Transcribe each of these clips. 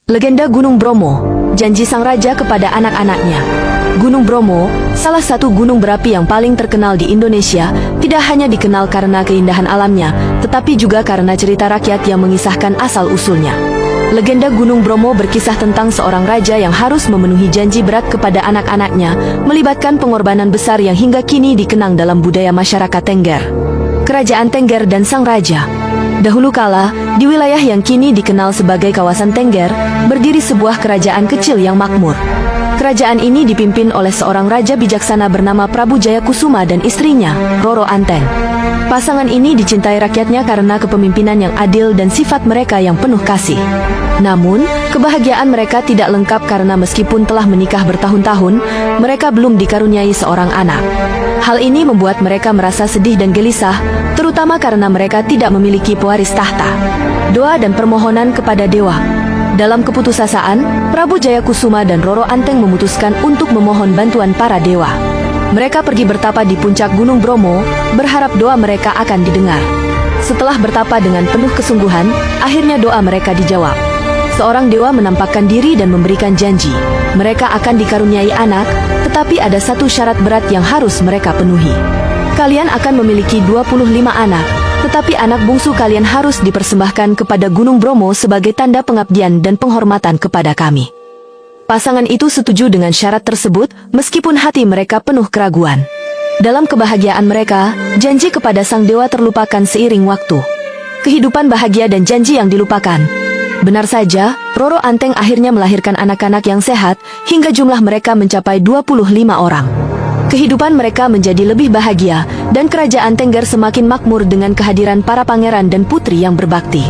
Legenda Gunung Bromo, janji sang raja kepada anak-anaknya. Gunung Bromo, salah satu gunung berapi yang paling terkenal di Indonesia, tidak hanya dikenal karena keindahan alamnya, tetapi juga karena cerita rakyat yang mengisahkan asal-usulnya. Legenda Gunung Bromo berkisah tentang seorang raja yang harus memenuhi janji berat kepada anak-anaknya, melibatkan pengorbanan besar yang hingga kini dikenang dalam budaya masyarakat Tengger. Kerajaan Tengger dan Sang Raja. Dahulu kala, di wilayah yang kini dikenal sebagai kawasan Tengger, berdiri sebuah kerajaan kecil yang makmur. Kerajaan ini dipimpin oleh seorang raja bijaksana bernama Prabu Jayakusuma dan istrinya, Roro Anteng. Pasangan ini dicintai rakyatnya karena kepemimpinan yang adil dan sifat mereka yang penuh kasih. Namun, kebahagiaan mereka tidak lengkap karena meskipun telah menikah bertahun-tahun, mereka belum dikaruniai seorang anak. Hal ini membuat mereka merasa sedih dan gelisah, terutama karena mereka tidak memiliki pewaris tahta. Doa dan permohonan kepada dewa. Dalam keputusasaan, Prabu Jayakusuma dan Roro Anteng memutuskan untuk memohon bantuan para dewa. Mereka pergi bertapa di puncak Gunung Bromo, berharap doa mereka akan didengar. Setelah bertapa dengan penuh kesungguhan, akhirnya doa mereka dijawab. Seorang dewa menampakkan diri dan memberikan janji. Mereka akan dikaruniai anak, tetapi ada satu syarat berat yang harus mereka penuhi. Kalian akan memiliki 25 anak, tetapi anak bungsu kalian harus dipersembahkan kepada Gunung Bromo sebagai tanda pengabdian dan penghormatan kepada kami. Pasangan itu setuju dengan syarat tersebut, meskipun hati mereka penuh keraguan. Dalam kebahagiaan mereka, janji kepada sang dewa terlupakan seiring waktu. Kehidupan bahagia dan janji yang dilupakan. Benar saja, Roro Anteng akhirnya melahirkan anak-anak yang sehat, hingga jumlah mereka mencapai 25 orang. Kehidupan mereka menjadi lebih bahagia, dan kerajaan Tengger semakin makmur dengan kehadiran para pangeran dan putri yang berbakti.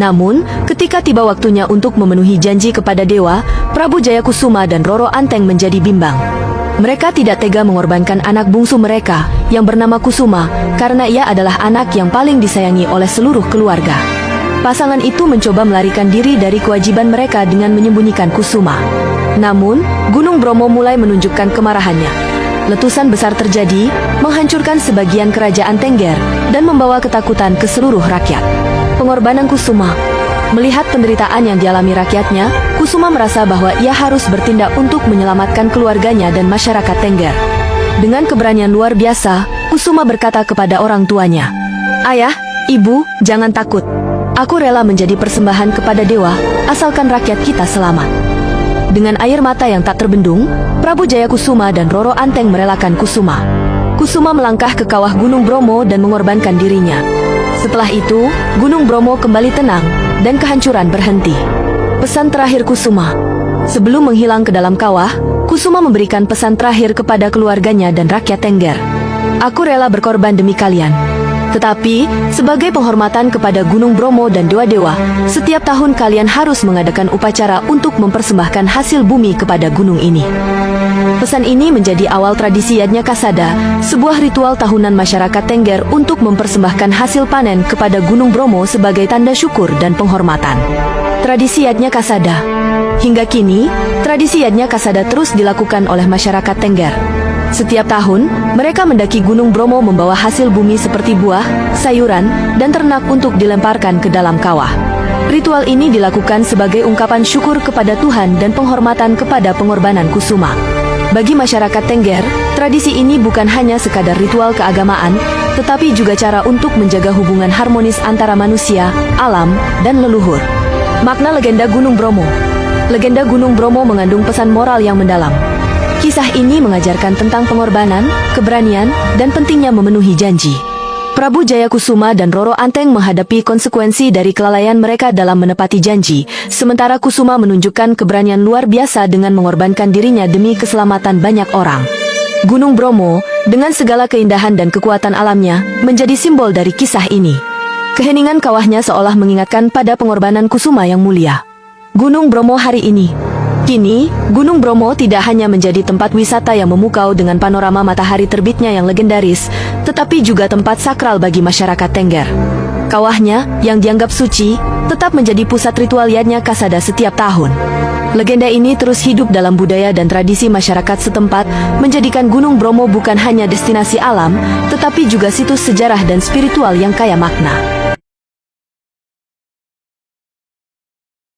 Namun, ketika tiba waktunya untuk memenuhi janji kepada dewa, Prabu Jayakusuma dan Roro Anteng menjadi bimbang. Mereka tidak tega mengorbankan anak bungsu mereka, yang bernama Kusuma, karena ia adalah anak yang paling disayangi oleh seluruh keluarga. Pasangan itu mencoba melarikan diri dari kewajiban mereka dengan menyembunyikan Kusuma. Namun, Gunung Bromo mulai menunjukkan kemarahannya. Letusan besar terjadi, menghancurkan sebagian kerajaan Tengger, dan membawa ketakutan ke seluruh rakyat. Pengorbanan Kusuma. Melihat penderitaan yang dialami rakyatnya, Kusuma merasa bahwa ia harus bertindak untuk menyelamatkan keluarganya dan masyarakat Tengger. Dengan keberanian luar biasa, Kusuma berkata kepada orang tuanya, "Ayah, ibu, jangan takut. Aku rela menjadi persembahan kepada dewa, asalkan rakyat kita selamat." Dengan air mata yang tak terbendung, Prabu Jayakusuma dan Roro Anteng merelakan Kusuma. Kusuma melangkah ke kawah Gunung Bromo dan mengorbankan dirinya. Setelah itu, Gunung Bromo kembali tenang, dan kehancuran berhenti. Pesan terakhir Kusuma. Sebelum menghilang ke dalam kawah, Kusuma memberikan pesan terakhir kepada keluarganya dan rakyat Tengger. "Aku rela berkorban demi kalian. Tetapi, sebagai penghormatan kepada Gunung Bromo dan dewa-dewa, setiap tahun kalian harus mengadakan upacara untuk mempersembahkan hasil bumi kepada gunung ini." Pesan ini menjadi awal tradisi Yadnya Kasada, sebuah ritual tahunan masyarakat Tengger untuk mempersembahkan hasil panen kepada Gunung Bromo sebagai tanda syukur dan penghormatan. Tradisi Yadnya Kasada. Hingga kini, tradisi Yadnya Kasada terus dilakukan oleh masyarakat Tengger. Setiap tahun, mereka mendaki Gunung Bromo membawa hasil bumi seperti buah, sayuran, dan ternak untuk dilemparkan ke dalam kawah. Ritual ini dilakukan sebagai ungkapan syukur kepada Tuhan dan penghormatan kepada pengorbanan Kusuma. Bagi masyarakat Tengger, tradisi ini bukan hanya sekadar ritual keagamaan, tetapi juga cara untuk menjaga hubungan harmonis antara manusia, alam, dan leluhur. Makna legenda Gunung Bromo. Legenda Gunung Bromo mengandung pesan moral yang mendalam. Kisah ini mengajarkan tentang pengorbanan, keberanian, dan pentingnya memenuhi janji. Prabu Jayakusuma dan Roro Anteng menghadapi konsekuensi dari kelalaian mereka dalam menepati janji, sementara Kusuma menunjukkan keberanian luar biasa dengan mengorbankan dirinya demi keselamatan banyak orang. Gunung Bromo, dengan segala keindahan dan kekuatan alamnya, menjadi simbol dari kisah ini. Keheningan kawahnya seolah mengingatkan pada pengorbanan Kusuma yang mulia. Gunung Bromo hari ini. Kini, Gunung Bromo tidak hanya menjadi tempat wisata yang memukau dengan panorama matahari terbitnya yang legendaris, tetapi juga tempat sakral bagi masyarakat Tengger. Kawahnya, yang dianggap suci, tetap menjadi pusat ritual Yadnya Kasada setiap tahun. Legenda ini terus hidup dalam budaya dan tradisi masyarakat setempat, menjadikan Gunung Bromo bukan hanya destinasi alam, tetapi juga situs sejarah dan spiritual yang kaya makna.